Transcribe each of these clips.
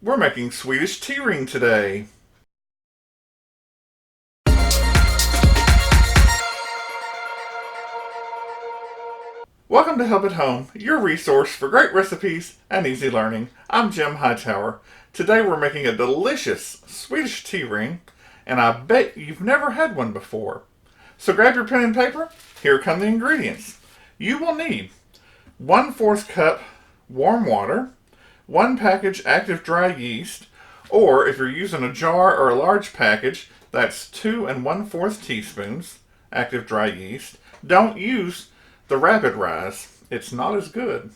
We're making Swedish Tea Ring today. Welcome to Help at Home, your resource for great recipes and easy learning. I'm Jim Hightower. Today we're making a delicious Swedish tea ring, and I bet you've never had one before. So grab your pen and paper. Here come the ingredients. You will need 1/4 cup warm water, 1 package active dry yeast, or if you're using a jar or a large package, that's 2 1/4 teaspoons active dry yeast. Don't use the rapid rise, it's not as good.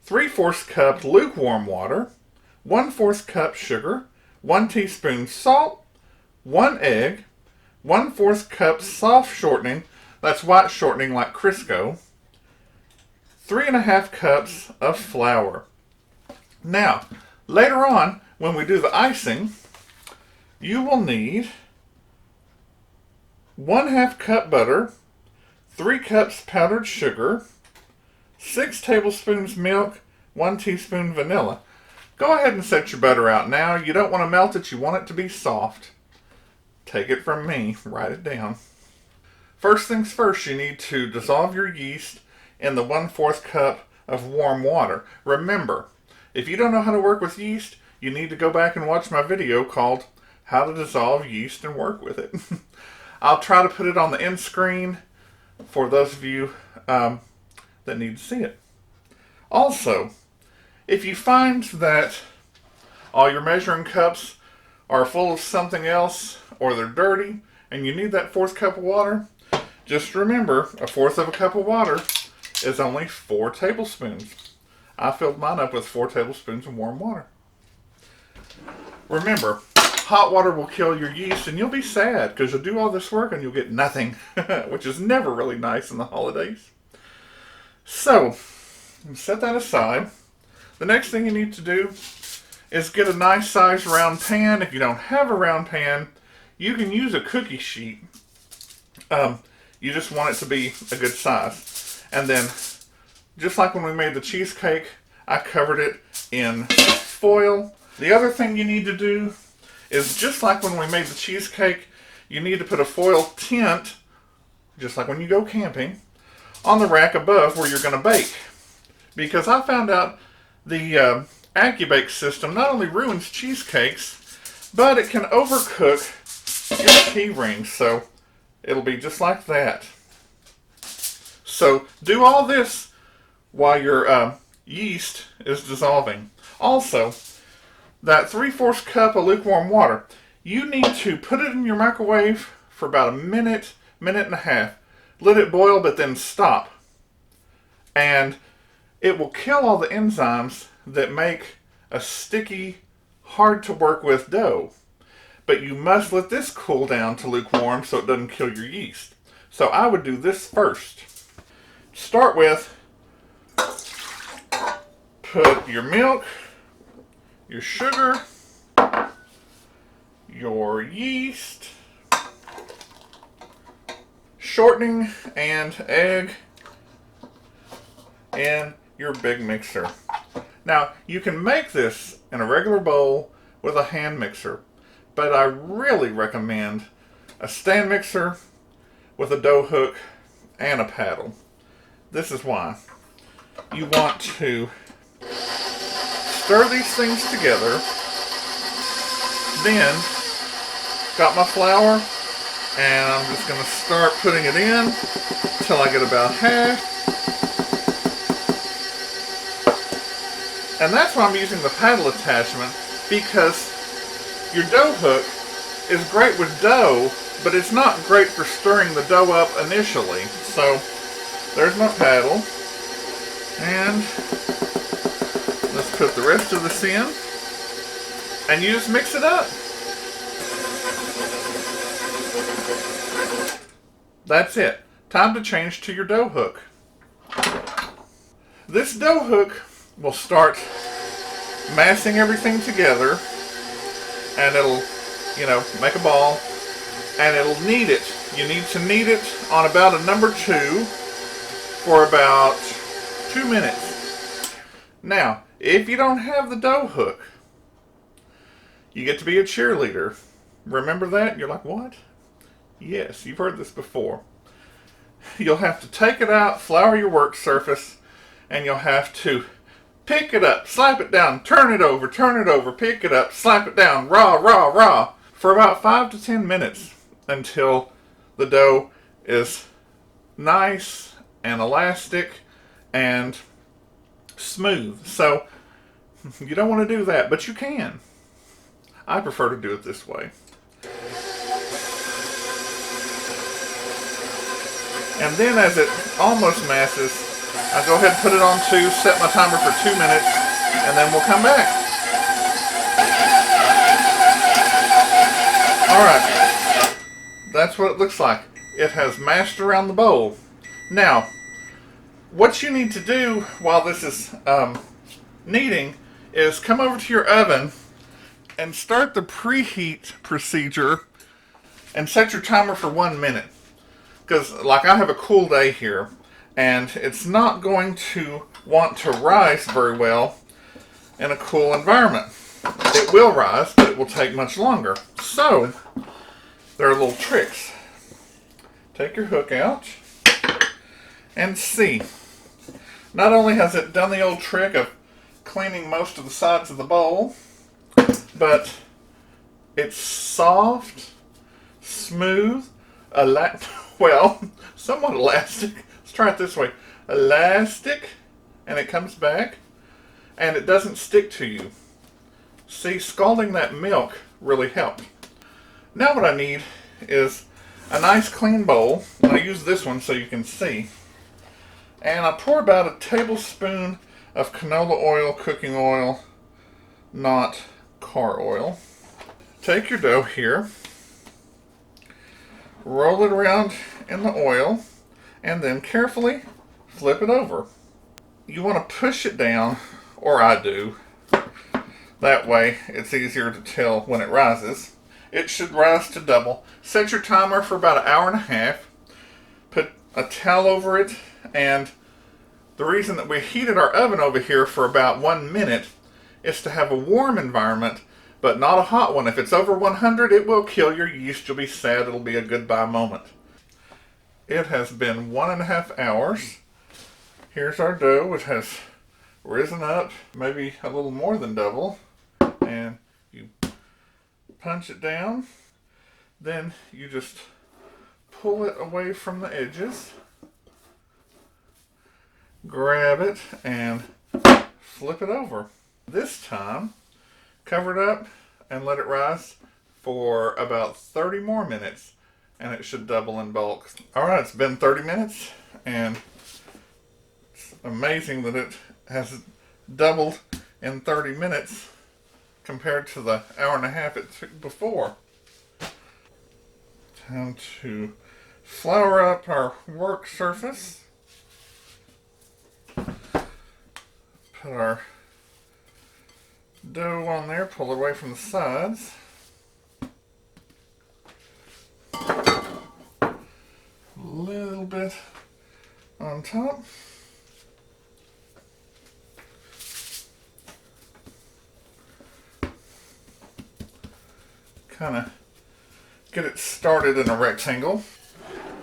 3/4 cup lukewarm water, 1/4 cup sugar, 1 teaspoon salt, 1 egg, 1/4 cup soft shortening, that's white shortening like Crisco, 3½ cups of flour. Now, later on, when we do the icing, you will need 1/2 cup butter, 3 cups powdered sugar, 6 tablespoons milk, 1 teaspoon vanilla. Go ahead and set your butter out now. You don't want to melt it, you want it to be soft. Take it from me, write it down. First things first, you need to dissolve your yeast in the 1/4 cup of warm water. Remember, if you don't know how to work with yeast, you need to go back and watch my video called How to Dissolve Yeast and Work with It. I'll try to put it on the end screen for those of you that need to see it. Also, if you find that all your measuring cups are full of something else or they're dirty and you need that 1/4 cup of water, just remember 1/4 cup of water is only 4 tablespoons. I filled mine up with 4 tablespoons of warm water. Remember, hot water will kill your yeast and you'll be sad because you'll do all this work and you'll get nothing, which is never really nice in the holidays. So, set that aside. The next thing you need to do is get a nice size round pan. If you don't have a round pan, you can use a cookie sheet. You just want it to be a good size. And then, just like when we made the cheesecake, I covered it in foil. The other thing you need to do is just like when we made the cheesecake, you need to put a foil tent, just like when you go camping, on the rack above where you're going to bake. Because I found out the AccuBake system not only ruins cheesecakes, but it can overcook your tea rings. So it'll be just like that. So do all this while your yeast is dissolving. Also, that 3/4 cup of lukewarm water, you need to put it in your microwave for about a minute, minute and a half. Let it boil, but then stop. And it will kill all the enzymes that make a sticky, hard to work with dough. But you must let this cool down to lukewarm so it doesn't kill your yeast. So I would do this first. Start with, put your milk, your sugar, your yeast, shortening, and egg in your big mixer. Now, you can make this in a regular bowl with a hand mixer, but I really recommend a stand mixer with a dough hook and a paddle. This is why. You want to stir these things together. Then, got my flour, and I'm just going to start putting it in until I get about half. And that's why I'm using the paddle attachment, because your dough hook is great with dough, but it's not great for stirring the dough up initially. So, there's my paddle. And let's put the rest of this in. And you just mix it up. That's it. Time to change to your dough hook. This dough hook will start massing everything together, and it'll, make a ball, and it'll knead it. You need to knead it on about a number 2 for about 2 minutes. Now, if you don't have the dough hook, You get to be a cheerleader. Remember that? You're like, what? Yes, you've heard this before. You'll have to take it out, flour your work surface, and you'll have to pick it up, slap it down, turn it over, pick it up, slap it down, rah, rah, rah, for about 5 to 10 minutes until the dough is nice and elastic and smooth. So you don't want to do that, but you can. I prefer to do it this way. And then as it almost masses, I go ahead and put it on 2, set my timer for 2 minutes, and then we'll come back. Alright, that's what it looks like. It has mashed around the bowl. Now, what you need to do while this is kneading is come over to your oven and start the preheat procedure and set your timer for 1 minute. Because, like, I have a cool day here, and it's not going to want to rise very well in a cool environment. It will rise, but it will take much longer. So, there are little tricks. Take your hook out and see. Not only has it done the old trick of cleaning most of the sides of the bowl, but it's soft, smooth, somewhat elastic. Let's try it this way. Elastic, and it comes back, and it doesn't stick to you. See, scalding that milk really helped. Now what I need is a nice clean bowl. I use this one so you can see. And I pour about a tablespoon of canola oil, cooking oil, not car oil. Take your dough here, roll it around in the oil, and then carefully flip it over. You want to push it down, or I do. That way it's easier to tell when it rises. It should rise to double. Set your timer for about 1.5 hours. Put a towel over it, and the reason that we heated our oven over here for about 1 minute is to have a warm environment, but not a hot one. If it's over 100, it will kill your yeast. You'll be sad. It'll be a goodbye moment. It has been 1.5 hours. Here's our dough, which has risen up maybe a little more than double. And you punch it down. Then you just pull it away from the edges. Grab it and flip it over. This time, cover it up and let it rise for about 30 more minutes, and it should double in bulk. Alright, it's been 30 minutes, and it's amazing that it has doubled in 30 minutes compared to the 1.5 hours it took before. Time to flour up our work surface. Put our dough on there, pull it away from the sides. A little bit on top. Kind of get it started in a rectangle.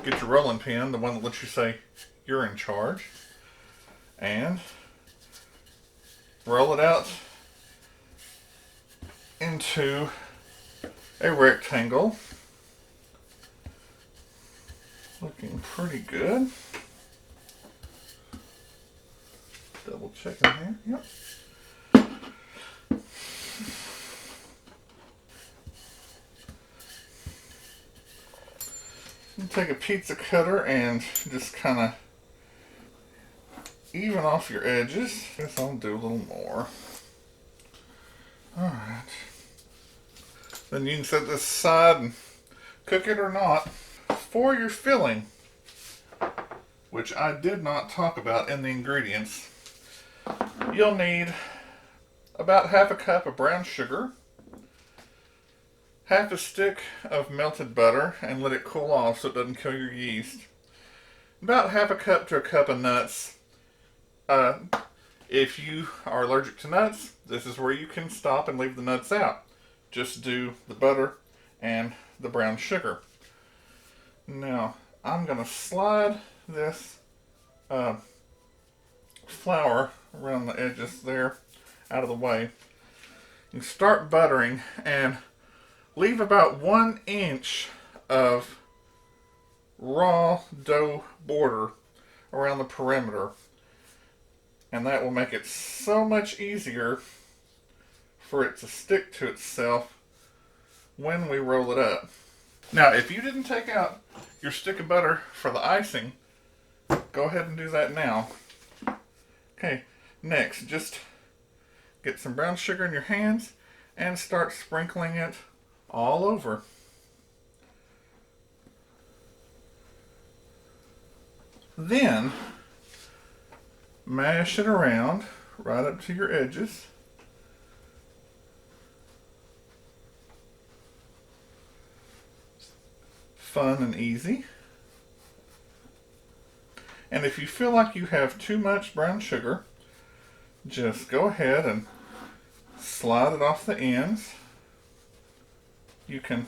Get your rolling pin, the one that lets you say you're in charge, and roll it out into a rectangle. Looking pretty good. Double checking here. Yep. You take a pizza cutter and just kind of even off your edges. Guess I'll do a little more. Alright. Then you can set this aside and cook it or not. For your filling, which I did not talk about in the ingredients, you'll need about 1/2 cup of brown sugar, 1/2 stick of melted butter, and let it cool off so it doesn't kill your yeast. About 1/2 cup to 1 cup of nuts. If you are allergic to nuts, this is where you can stop and leave the nuts out. just do the butter and the brown sugar. Now, I'm going to slide this flour around the edges there out of the way. You start buttering and leave about 1 inch of raw dough border around the perimeter, and that will make it so much easier for it to stick to itself when we roll it up. Now, if you didn't take out your stick of butter for the icing, go ahead and do that now. Okay, next, just get some brown sugar in your hands and start sprinkling it all over. Then, mash it around right up to your edges. Fun and easy. And if you feel like you have too much brown sugar, just go ahead and slide it off the ends. You can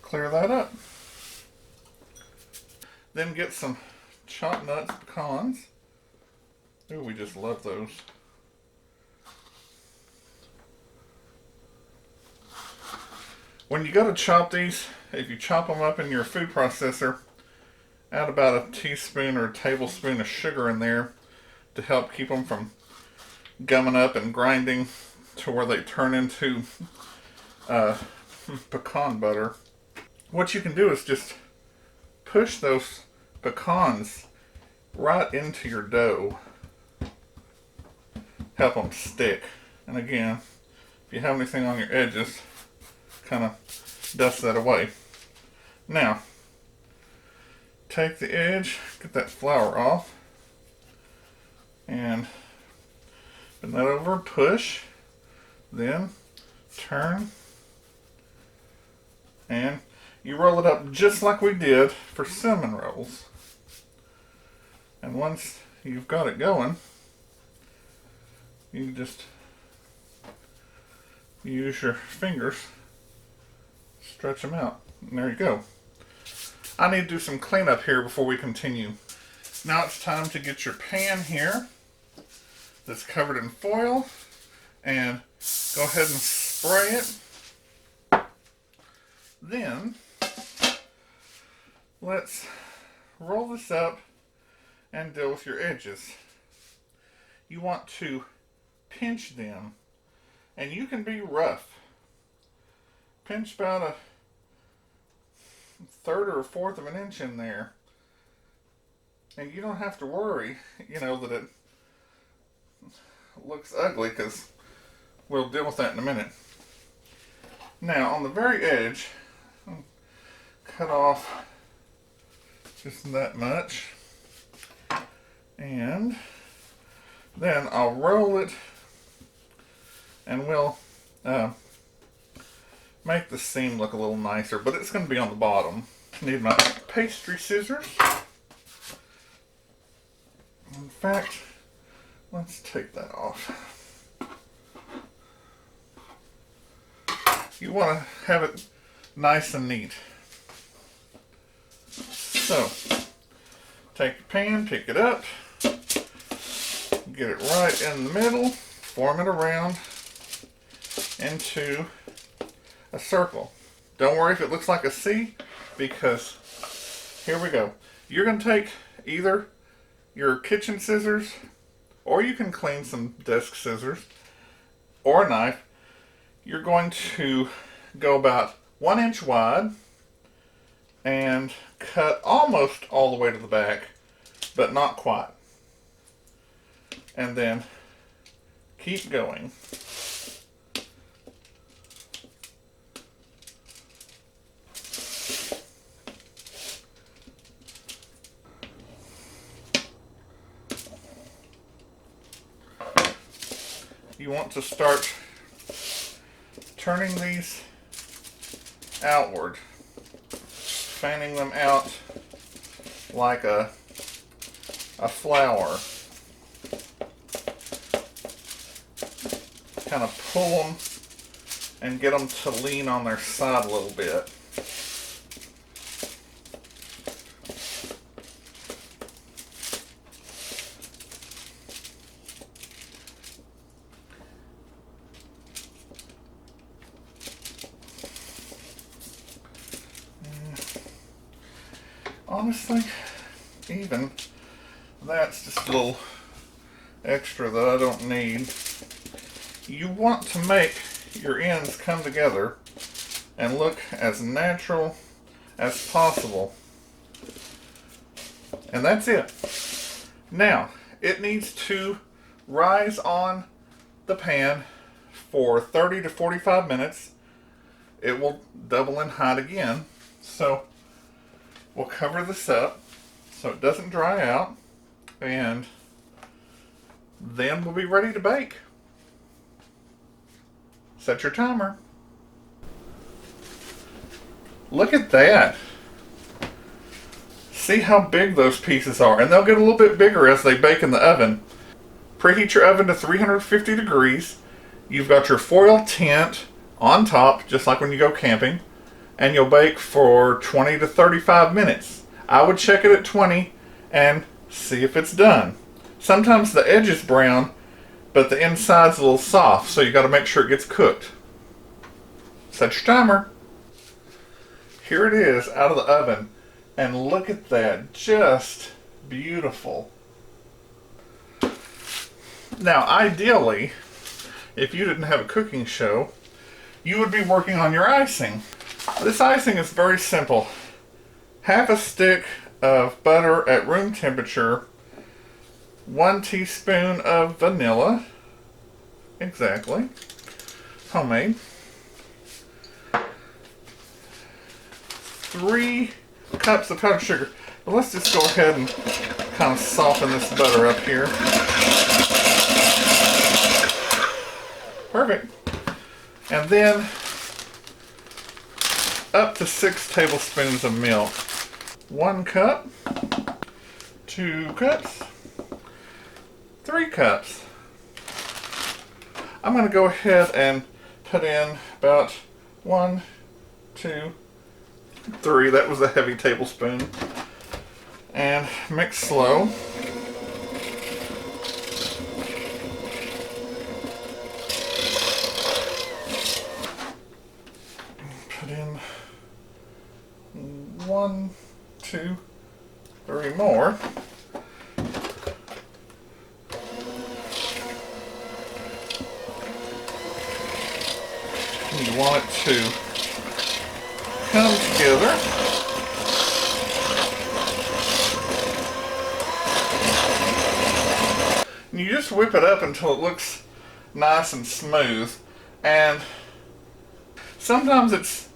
clear that up. Then get some chopped nuts, pecans. Ooh, we just love those. When you go to chop these, if you chop them up in your food processor, add about a teaspoon or a tablespoon of sugar in there to help keep them from gumming up and grinding to where they turn into pecan butter. What you can do is just push those pecans right into your dough. Help them stick. And again, if you have anything on your edges, kind of dust that away. Now, take the edge, get that flour off, and bend that over, push, then turn, and you roll it up just like we did for cinnamon rolls. And once you've got it going, you just use your fingers, stretch them out, and there you go. I need to do some cleanup here before we continue. Now it's time to get your pan here that's covered in foil, and go ahead and spray it. Then let's roll this up and deal with your edges. You want to pinch them, and you can be rough. Pinch about a third or a fourth of an inch in there, and you don't have to worry, that it looks ugly, because we'll deal with that in a minute. Now, on the very edge, cut off just that much, and then I'll roll it, and we'll make the seam look a little nicer, but it's going to be on the bottom. I need my pastry scissors. In fact, let's take that off. You want to have it nice and neat. So, take your pan, pick it up, get it right in the middle, form it around into a circle. Don't worry if it looks like a C, because here we go. You're going to take either your kitchen scissors, or you can clean some desk scissors, or a knife. You're going to go about 1 inch wide and cut almost all the way to the back, but not quite. And then keep going. You want to start turning these outward, fanning them out like a flower. Kind of pull them and get them to lean on their side a little bit. Honestly, even that's just a little extra that I don't need. You want to make your ends come together and look as natural as possible. And that's it. Now, it needs to rise on the pan for 30 to 45 minutes. It will double in height again. So we'll cover this up so it doesn't dry out, and then we'll be ready to bake. Set your timer. Look at that. See how big those pieces are, and they'll get a little bit bigger as they bake in the oven. Preheat your oven to 350 degrees. You've got your foil tint on top, just like when you go camping, and you'll bake for 20 to 35 minutes. I would check it at 20 and see if it's done. Sometimes the edge is brown, but the inside's a little soft, so you got to make sure it gets cooked. Set your timer. Here it is out of the oven, and look at that, just beautiful. Now, ideally, if you didn't have a cooking show, you would be working on your icing. This icing is very simple. Half a stick of butter at room temperature, 1 teaspoon of vanilla, exactly, homemade, 3 cups of powdered sugar. But let's just go ahead and kind of soften this butter up here. Perfect. And then up to 6 tablespoons of milk. 1 cup, 2 cups, 3 cups. I'm going to go ahead and put in about 1, 2, 3. That was a heavy tablespoon. And mix slow. Put in 1, 2, 3 more. You want it to come together. And you just whip it up until it looks nice and smooth. And sometimes it's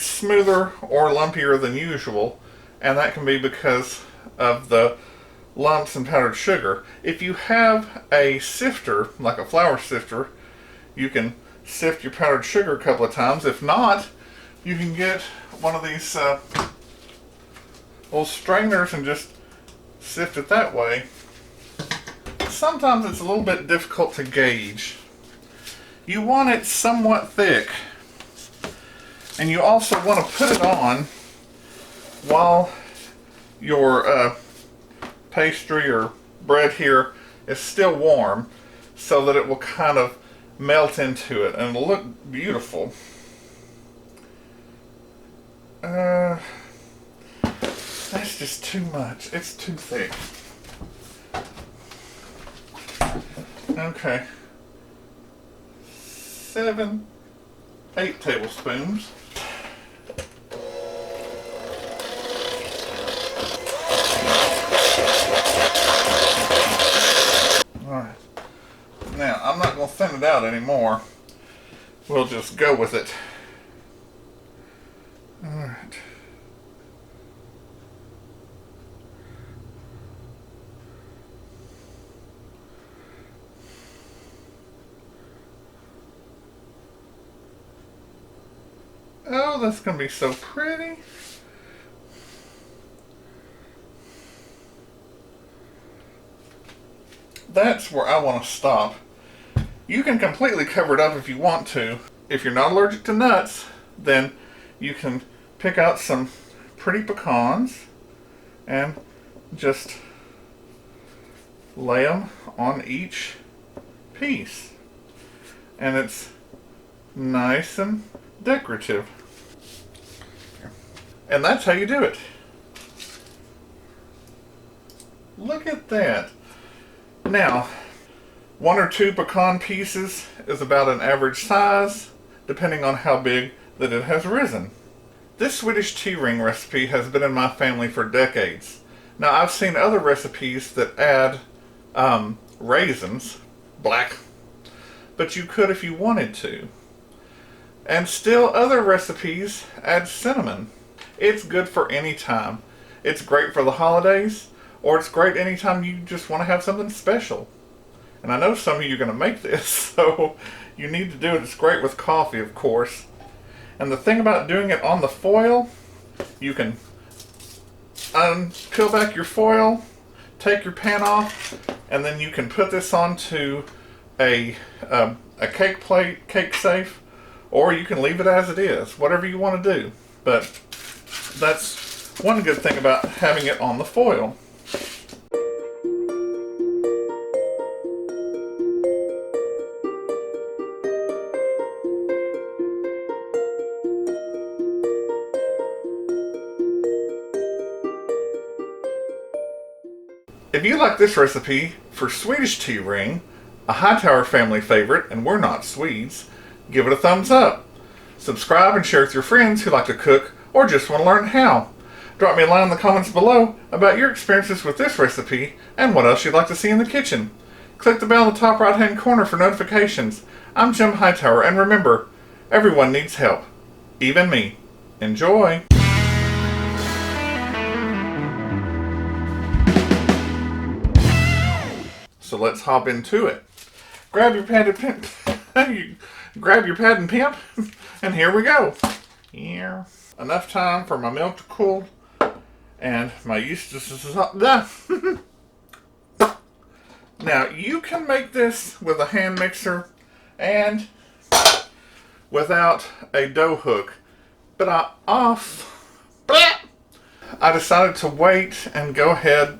smoother or lumpier than usual, and that can be because of the lumps and powdered sugar. If you have a sifter, like a flour sifter, you can sift your powdered sugar a couple of times. If not, you can get one of these little strainers and just sift it that way. Sometimes it's a little bit difficult to gauge. You want it somewhat thick, and you also want to put it on while your pastry or bread here is still warm, so that it will kind of melt into it and it'll look beautiful. That's just too much. It's too thick. Okay. 7, 8 tablespoons. Alright. Now, I'm not going to thin it out anymore. We'll just go with it. Alright. Oh, that's going to be so pretty. That's where I want to stop. You can completely cover it up if you want to, if you're not allergic to nuts, then you can pick out some pretty pecans and just lay them on each piece. And it's nice and decorative. And that's how you do it. Look at that. Now, 1 or 2 pecan pieces is about an average size, depending on how big that it has risen. This Swedish tea ring recipe has been in my family for decades. Now, I've seen other recipes that add raisins, black, but you could if you wanted to. And still other recipes add cinnamon. It's good for any time. It's great for the holidays, or it's great anytime you just want to have something special. And I know some of you are going to make this, so you need to do it. It's great with coffee, of course. And the thing about doing it on the foil, you can peel back your foil, take your pan off, and then you can put this onto a cake plate, cake safe, or you can leave it as it is, whatever you want to do. But that's one good thing about having it on the foil. If you like this recipe for Swedish Tea Ring, a Hightower family favorite, and we're not Swedes, give it a thumbs up. Subscribe and share with your friends who like to cook or just want to learn how. Drop me a line in the comments below about your experiences with this recipe and what else you'd like to see in the kitchen. Click the bell in the top right hand corner for notifications. I'm Jim Hightower, and remember, everyone needs help, even me. Enjoy! So let's hop into it. Grab your pad and pimp. Grab your pad and pimp, and here we go. Yeah. Enough time for my milk to cool, and my yeast is up. Now you can make this with a hand mixer and without a dough hook, but I decided to wait and go ahead.